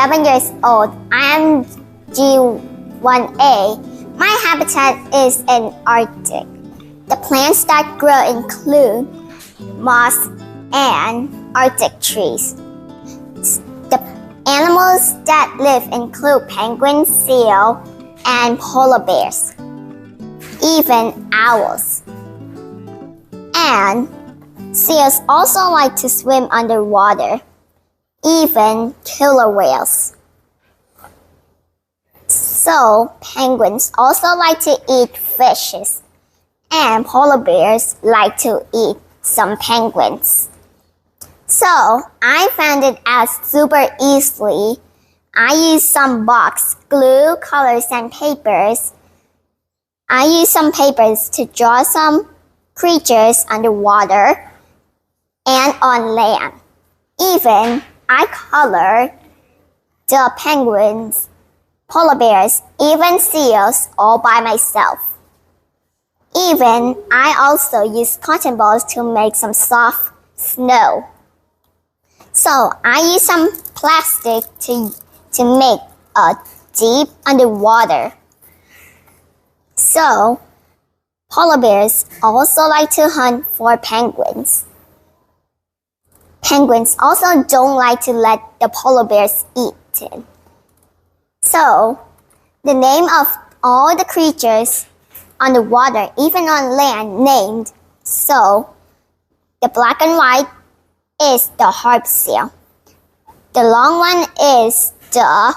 7 years old. I am G1A. My habitat is in Arctic. The plants that grow include moss and Arctic trees. The animals that live include penguins, seal, and polar bears, even owls. And seals also like to swim underwater, even killer whales. So, penguins also like to eat fishes, and polar bears like to eat some penguins. So, I found it out super easily. I used some box, glue, colors, and papers. I used some papers to draw some creatures underwater and on land. Even I colored the penguins, polar bears, even seals all by myself. Even I also used cotton balls to make some soft snow. So I used some plastic to make a deep underwater. So polar bears also like to hunt for penguins. Penguins also don't like to let the polar bears eat it. So, the name of all the creatures on the water, even on land, named. So, the black and white is the harp seal. The long one is the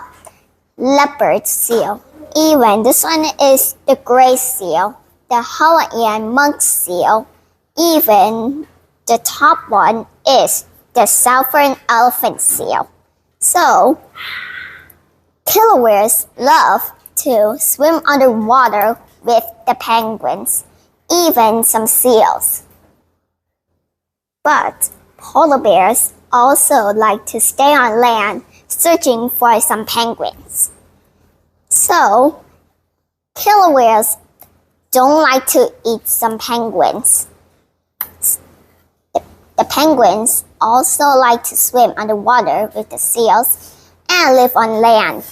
leopard seal. Even this one is the gray seal, the Hawaiian monk seal. Even the top one is the southern elephant seal. So, killer whales love to swim underwater with the penguins, even some seals. But polar bears also like to stay on land searching for some penguins. So, killer whales don't like to eat some penguins. The penguins also like to swim underwater with the seals and live on land.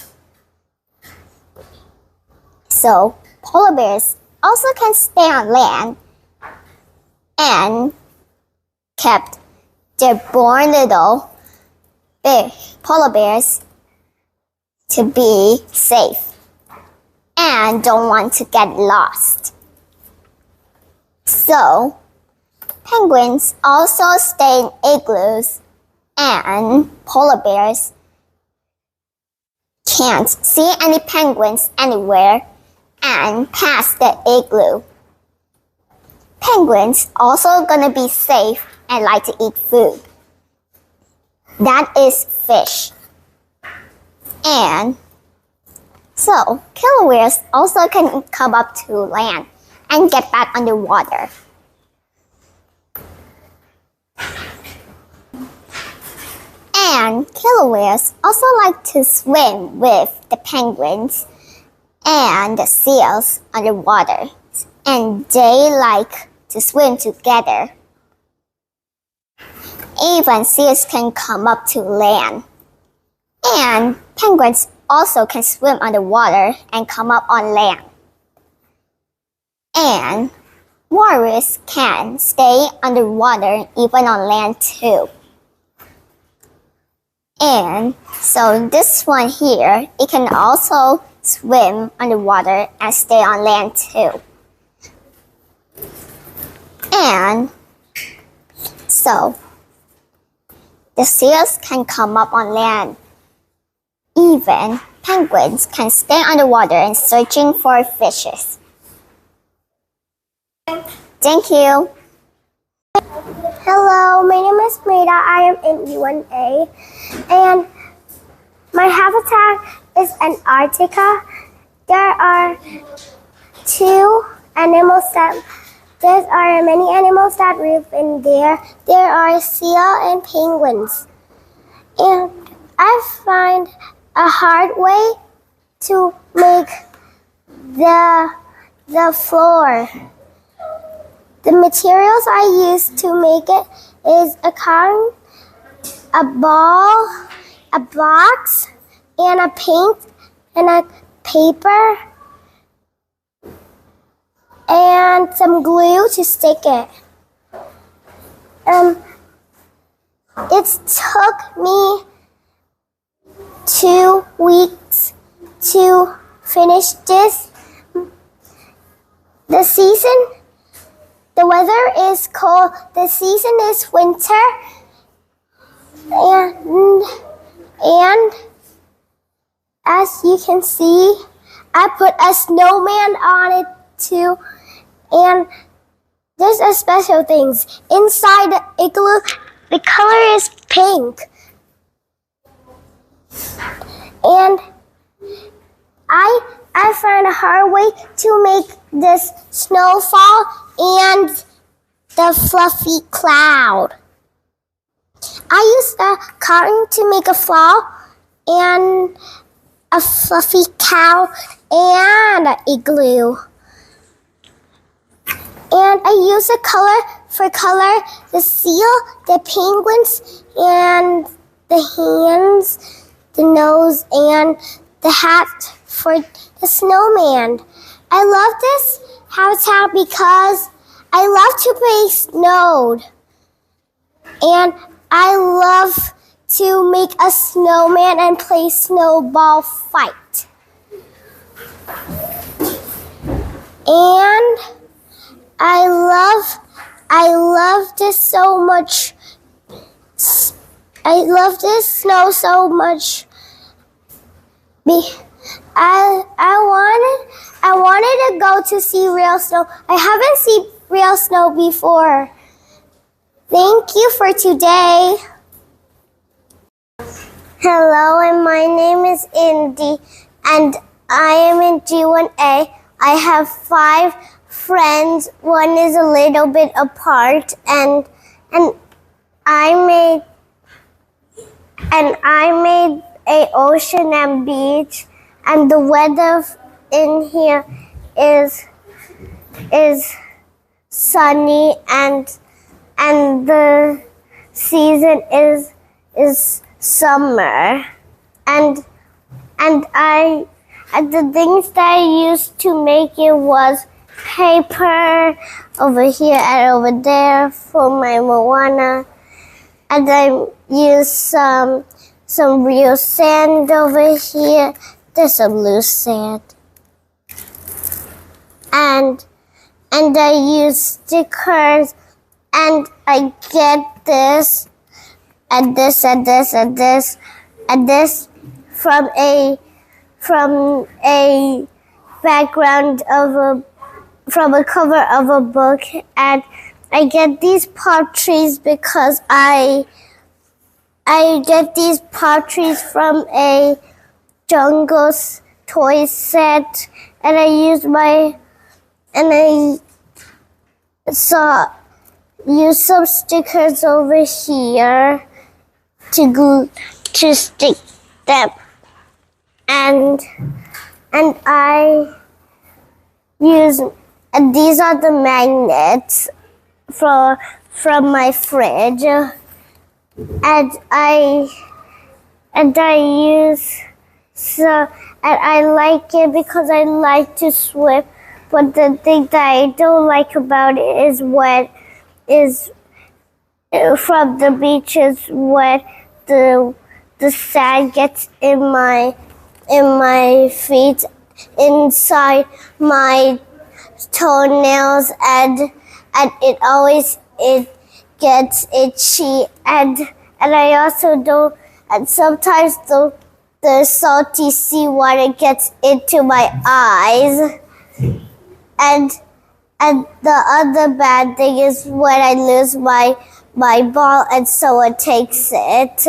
So, polar bears also can stay on land and kept their born little polar bears to be safe and don't want to get lost. So, penguins also stay in igloos, and polar bears can't see any penguins anywhere and pass the igloo. Penguins also gonna be safe and like to eat food. That is fish. And so, killer whales also can come up to land and get back underwater. And killer whales also like to swim with the penguins and the seals underwater. And they like to swim together. Even seals can come up to land. And penguins also can swim underwater and come up on land. And walrus can stay underwater even on land too. And so this one here, it can also swim underwater and stay on land too. And so the seals can come up on land. Even penguins can stay underwater and searching for fishes. Thank you. Hello, my name is Maida. I am in E1A, and my habitat is Antarctica. There are many animals that live in there. There are seal and penguins. And I find a hard way to make the floor. The materials I use to make it is a cotton, a ball, a box, and a paint and a paper and some glue to stick it. It took me 2 weeks to finish this. The weather is cold. The season is winter. And as you can see, I put a snowman on it too. And there's a special things. Inside the igloo, the color is pink. And I found a hard way to make this snowfall and the fluffy cloud. I used a cotton to make a fall and a fluffy cow and an igloo. And I used a color, the seal, the penguins, and the hands, the nose, and the hat for the snowman. I love this habitat because I love to play snowed. And I love to make a snowman and play snowball fight. And I love this so much. I love this snow so much. I wanted to go to see real snow. I haven't seen real snow before. Thank you for today. Hello, and my name is Indy, and I am in G1A. I have 5 friends. One is a little bit apart, and I made a ocean and beach, and the weather in here is sunny, and the season is summer, and the things that I used to make it was paper over here and over there for my Moana, and I used some real sand over here. There's some loose sand, and I use stickers, and I get this and this and this and this and this from a background from a cover of a book, and I get these palm trees because I get these palm trees from a jungle toy set, and I use some stickers over here to stick them, and I use, and these are the magnets from my fridge, and I use and I like it because I like to swim. But the thing that I don't like about it is from the beaches when the sand gets in my feet, inside my toenails, and it gets itchy, and I also don't, and sometimes the salty seawater gets into my eyes, and the other bad thing is when I lose my ball and someone takes it.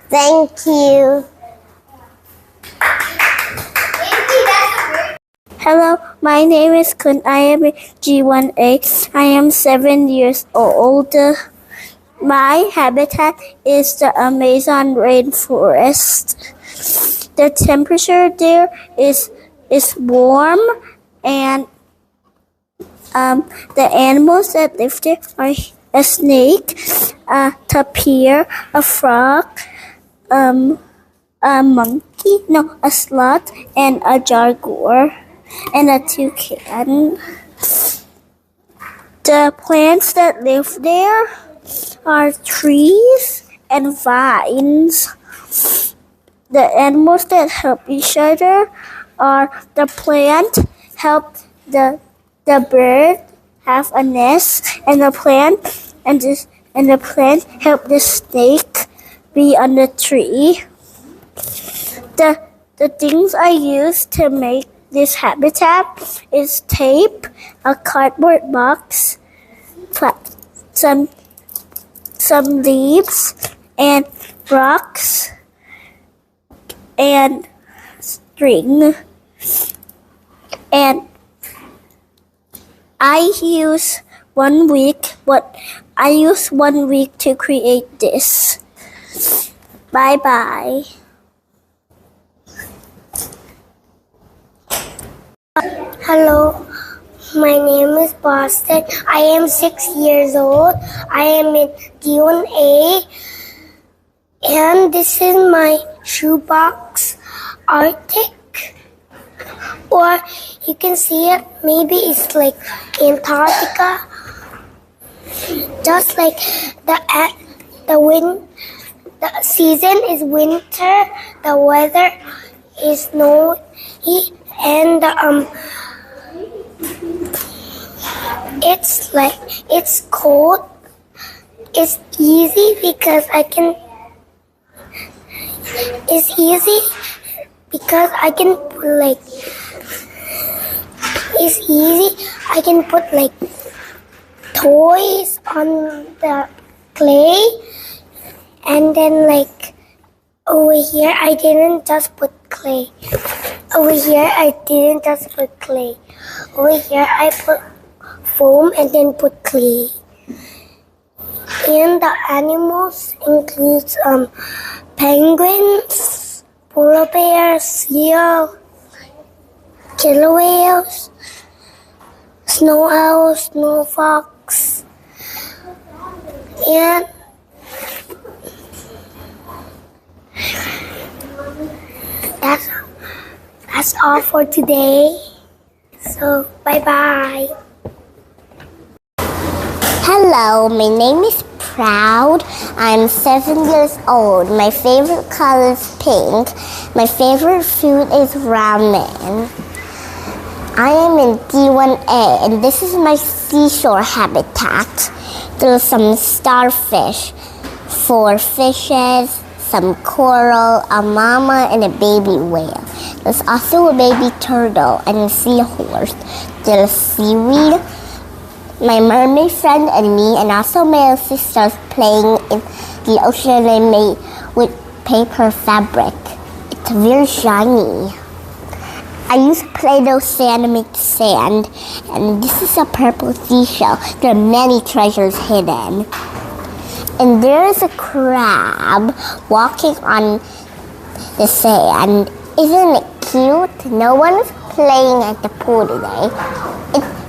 Thank you. Hello, my name is Kun. I am in G1A. I am 7 years old. My habitat is the Amazon rainforest. The temperature there is warm, and the animals that live there a snake, a tapir, a frog, a monkey, no, a sloth, and a jaguar, and a toucan. The plants that live there are trees and vines. The animals that help each other are the plant help the bird have a nest, and the plant help the snake be on the tree. The things I use to make this habitat is tape, a cardboard box, some leaves, and rocks, and string. And I use 1 week. I use 1 week to create this. Bye bye. Hello, my name is Boston. I am 6 years old. I am in D1A. And this is my shoebox Arctic. Or you can see it, maybe it's like Antarctica. Just like the season is winter, the weather is snowy, and it's cold. It's easy because I can put like toys on the clay, and then like over here I didn't just put clay. Over here I put foam and then put clay. And the animals includes penguins, polar bears, seal, killer whales, snow owls, snow fox, and that's all for today. So bye bye. Hello, my name is Proud. I'm 7 years old. My favorite color is pink. My favorite food is ramen. I am in D1A, and this is my seashore habitat. There's some starfish, 4 fishes, some coral, a mama, and a baby whale. There's also a baby turtle and a seahorse. There's seaweed, my mermaid friend and me, and also my sisters playing in the ocean they made with paper fabric. It's very shiny. I use Play-Doh sand to make sand, and this is a purple seashell. There are many treasures hidden. And there is a crab walking on the sand. Isn't it cute? No one is playing at the pool today.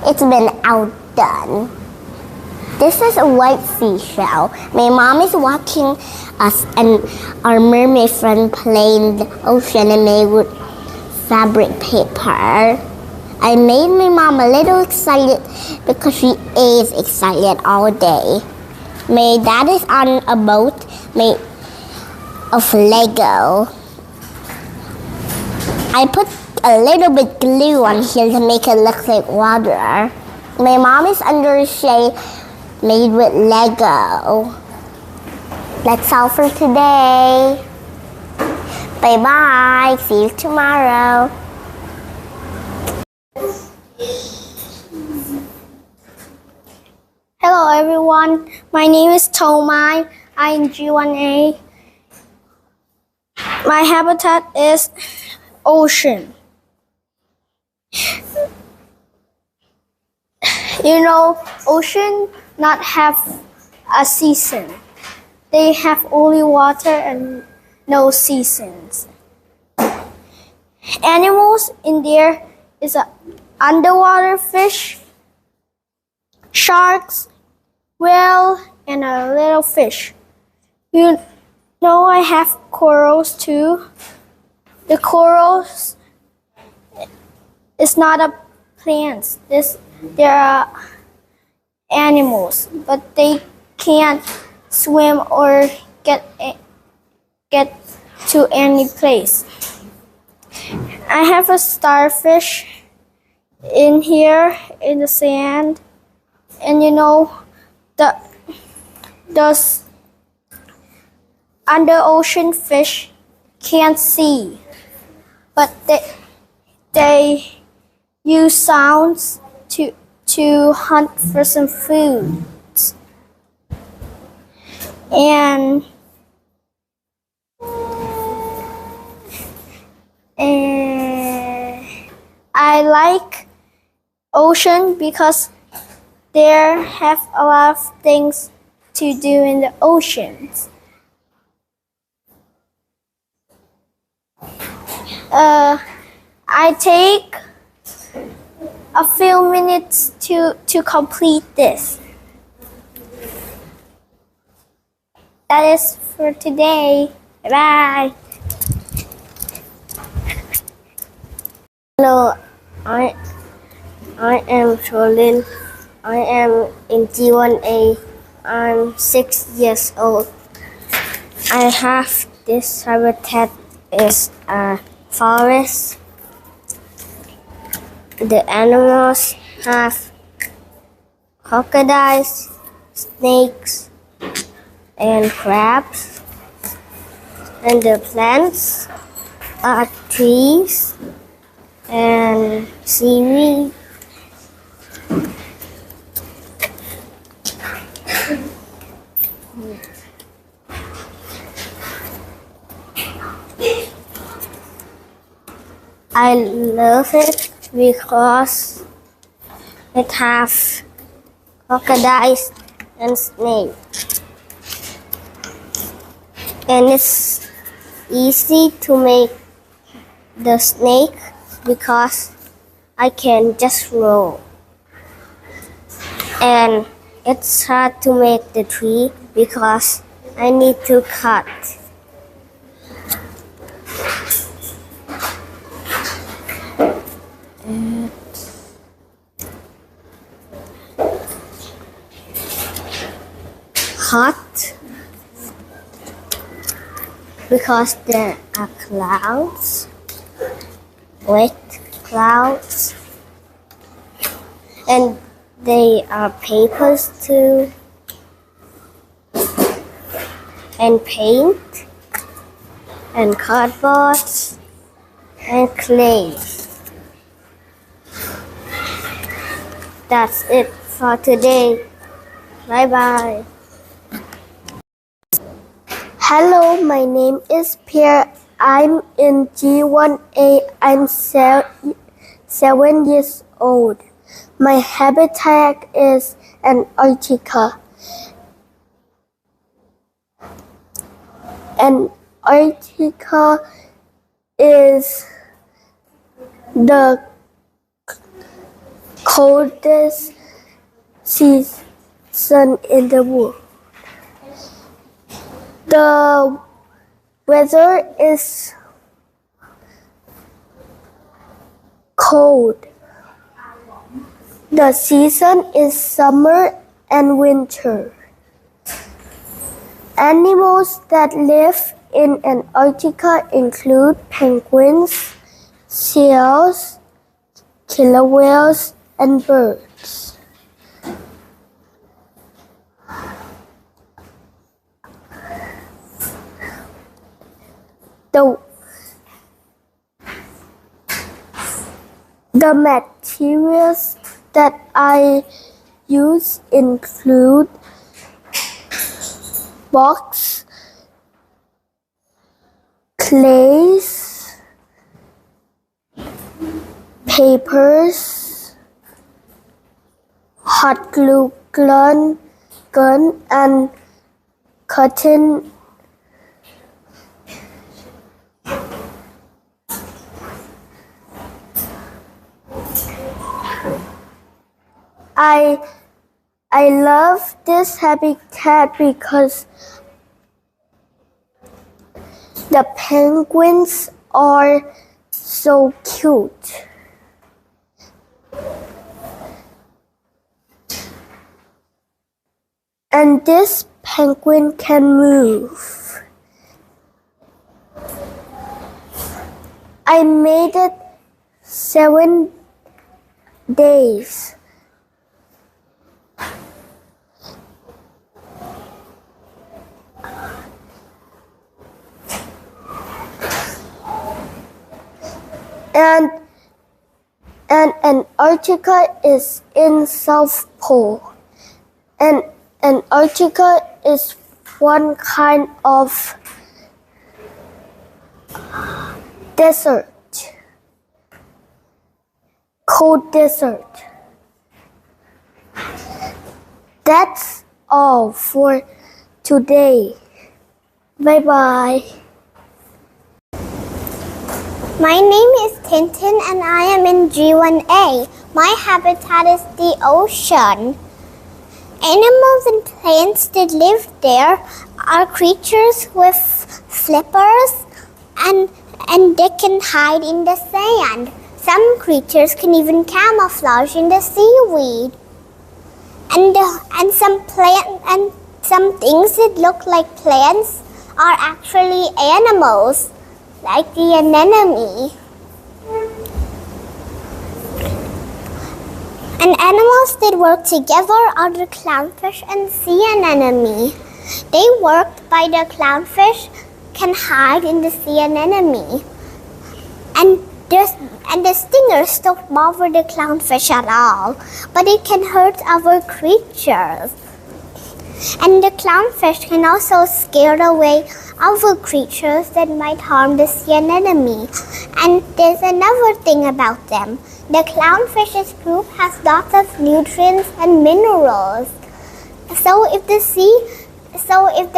It's been outdone. This is a white seashell. My mom is watching us and our mermaid friend play in the ocean and made with fabric paper. I made my mom a little excited because she is excited all day. My dad is on a boat made of Lego. I put a little bit glue on here to make it look like water. My mom is under a shade made with Lego. That's all for today. Bye-bye. See you tomorrow. Hello everyone, my name is Tomai. I'm G1A. My habitat is ocean. You know, ocean not have a season. They have only water and no seasons. Animals in there is a underwater fish, sharks, whale, and a little fish. You know I have corals too. The corals is not a plants. They are animals, but they can't swim or get to any place. I have a starfish in here in the sand, and you know the under ocean fish can't see, but they use sounds to hunt for some food. And I like ocean because there have a lot of things to do in the oceans. I take a few minutes to complete this. That is for today. Bye. Hello, I am Sholin. I am in G1A. I'm 6 years old. I have this habitat is a forest. The animals have crocodiles, snakes, and crabs. And the plants are trees and seaweed. I love it because it has crocodiles and snakes. And it's easy to make the snake because I can just roll. And it's hard to make the tree because I need to cut. Hot because there are clouds, wet clouds, and they are papers too, and paint, and cardboard, and clay. That's it for today. Bye bye. Hello, my name is Pierre. I'm in G1A. I'm 7 years old. My habitat is Antarctica. Antarctica is the coldest season in the world. The weather is cold. The season is summer and winter. Animals that live in Antarctica include penguins, seals, killer whales, and birds. The materials that I use include box, clays, papers, hot glue gun, and cotton. I I love this habitat because the penguins are so cute. And this penguin can move. I made it 7 days. And Antarctica is in South Pole. And Antarctica is one kind of desert, cold desert. That's all for today. Bye bye. My name is Tintin and I am in G1A. My habitat is the ocean. Animals and plants that live there are creatures with flippers and they can hide in the sand. Some creatures can even camouflage in the seaweed. And some things that look like plants are actually animals, like the anemone. And animals that work together are the clownfish and sea anemone. They work by the clownfish can hide in the sea anemone. And the stingers don't bother the clownfish at all, but it can hurt other creatures. And the clownfish can also scare away other creatures that might harm the sea anemone. And there's another thing about them. The clownfish's poop has lots of nutrients and minerals. So if the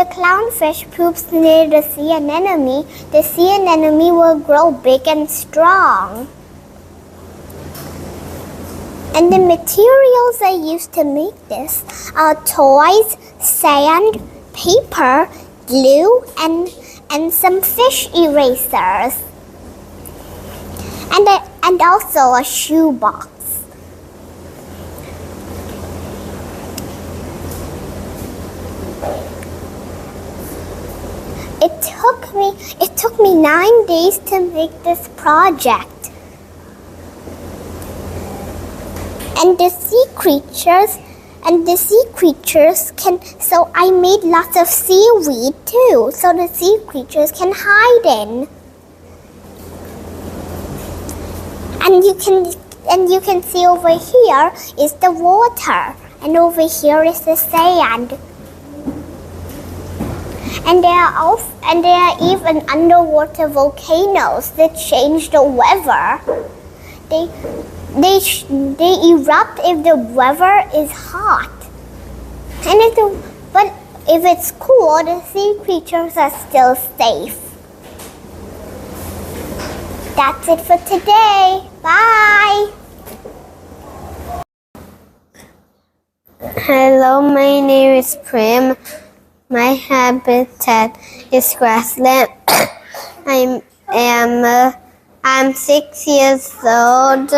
clownfish poops near the sea anemone will grow big and strong. And the materials I used to make this are toys, sand, paper, glue, and some fish erasers. And also a shoebox. It took me 9 days to make this project. And the sea creatures so I made lots of seaweed too, so the sea creatures can hide in. And you can see over here is the water, and over here is the sand. And there are even underwater volcanoes that change the weather. They erupt if the weather is hot. But if it's cool, the sea creatures are still safe. That's it for today. Bye. Hello, my name is Prim. My habitat is grassland. I'm 6 years old.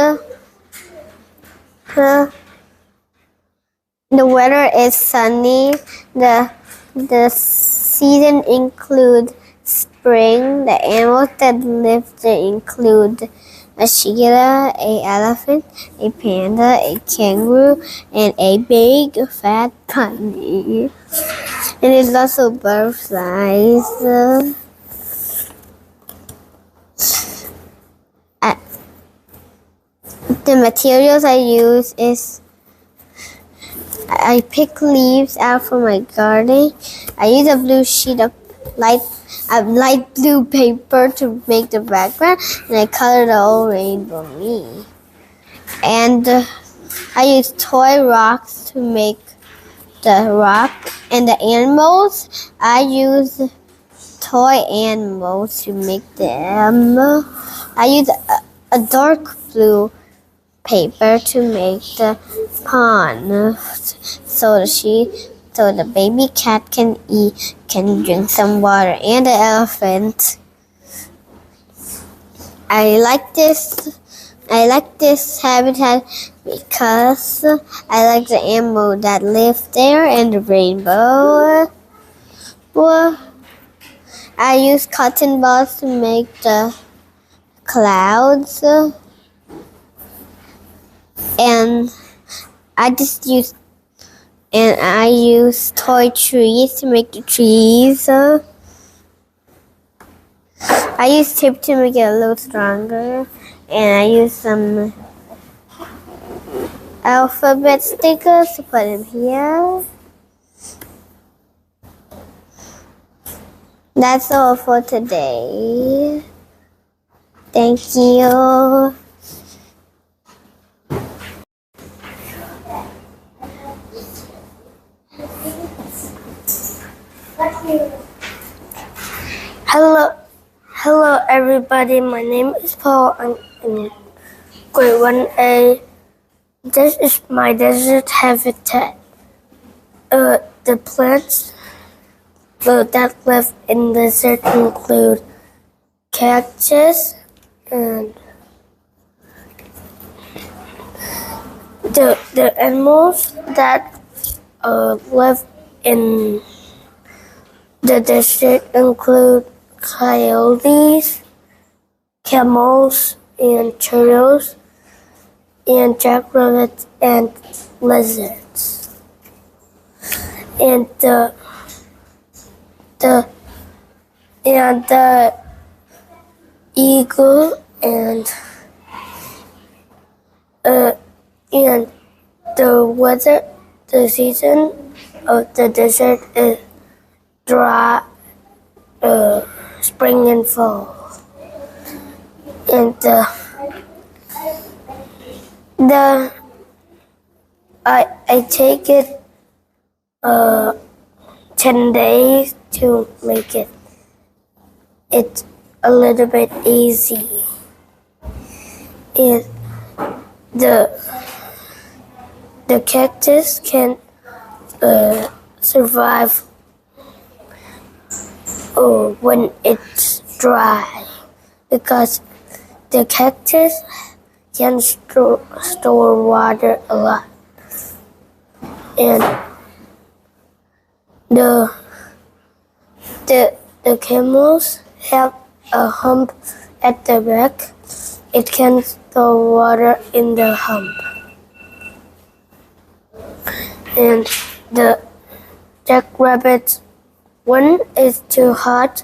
The weather is sunny. The season include spring. The animals that live there include a cheetah, a elephant, a panda, a kangaroo, and a big fat bunny. And there's lots of butterflies. The materials I use is I pick leaves out from my garden. I use a blue sheet of light blue paper to make the background, and I color the whole rainbow me. And I use toy rocks to make the rock, and the animals, I use toy animals to make them. I use a dark blue paper to make the pond so the baby cat can drink some water, and the elephant. I like this habitat because I like the animal that live there and the rainbow. Well, I use cotton balls to make the clouds, and I use toy trees to make the trees. I use tape to make it a little stronger, and I use some alphabet stickers to put in here. That's all for today. Thank you. Hello everybody, my name is Paul. I'm in grade 1A. This is my desert habitat. The plants that live in the desert include cactus and the animals that live in the desert include coyotes, camels, and turtles, and jackrabbits and lizards. And the eagle and the season of the desert is dry, spring and fall. And I take it 10 days to make it. It's a little bit easy. And the cactus can survive when it's dry, because the cactus can store water a lot. And the camels have a hump at the back. It can store water in the hump. And the jackrabbit, when it's too hot,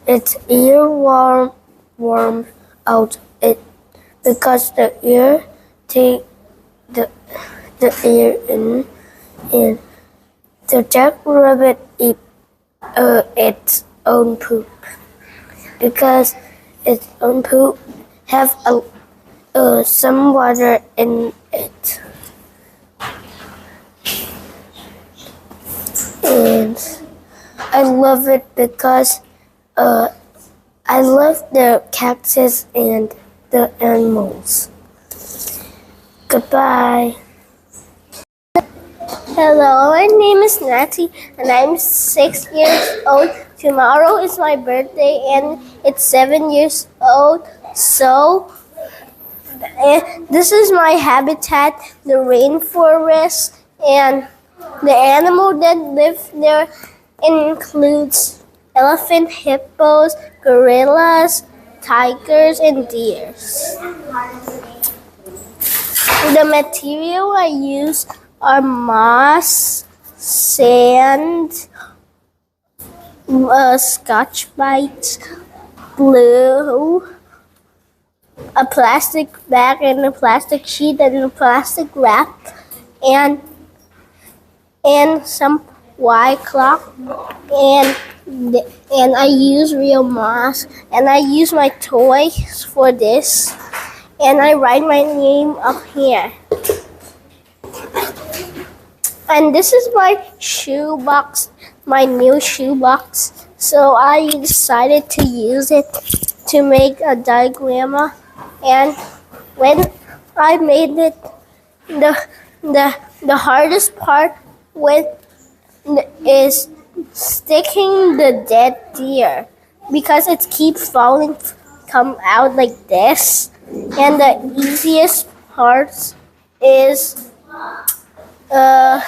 its ear warm out it, because the ear take the air in, and the jackrabbit eat its own poop, because its own poop have some water in it. And I love it because I love the cactus and the animals. Goodbye. Hello, my name is Natty and I'm 6 years old. Tomorrow is my birthday and it's 7 years old. So, this is my habitat, the rainforest, and the animal that live there includes elephant, hippos, gorillas, tigers, and deers. The material I use are moss, sand, scotch bites, glue, a plastic bag and a plastic sheet and a plastic wrap, and some white cloth, and I use real moss, and I use my toys for this, and I write my name up here. And this is my shoebox, my new shoebox. So I decided to use it to make a diagram. And I made it. The hardest part with is sticking the dead deer because it keeps falling come out like this, and the easiest part is uh,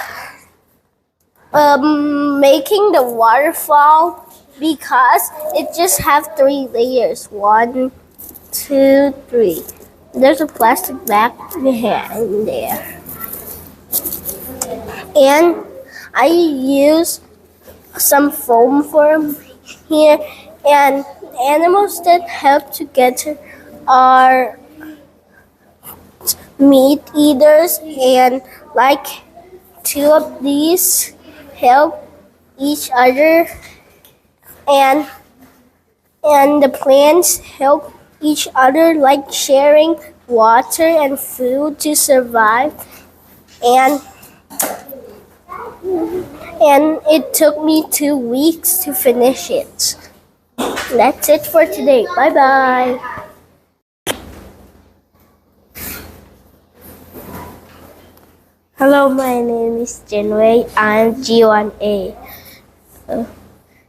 making the waterfall because it just have 3 layers. 1, 2, 3. There's a plastic bag behind there. And I use some foam for here, and animals that help together are meat eaters, and like 2 of these help each other, and the plants help each other, like sharing water and food to survive. And it took me 2 weeks to finish it. That's it for today. Bye bye. Hello, my name is Jinwei. I'm G1A.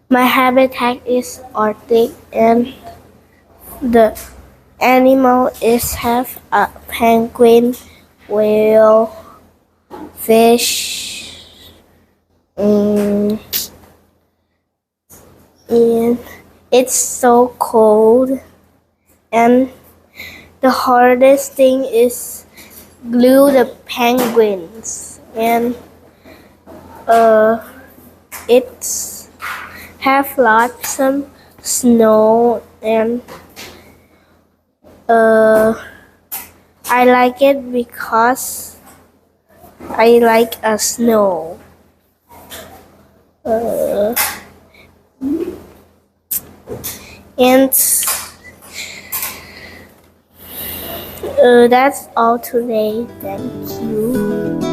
My habitat is Arctic, and the animal is have a penguin, whale, fish, and it's so cold, and the hardest thing is glue the penguins, and it's have lots of snow, and I like it because I like snow. And that's all today. Thank you.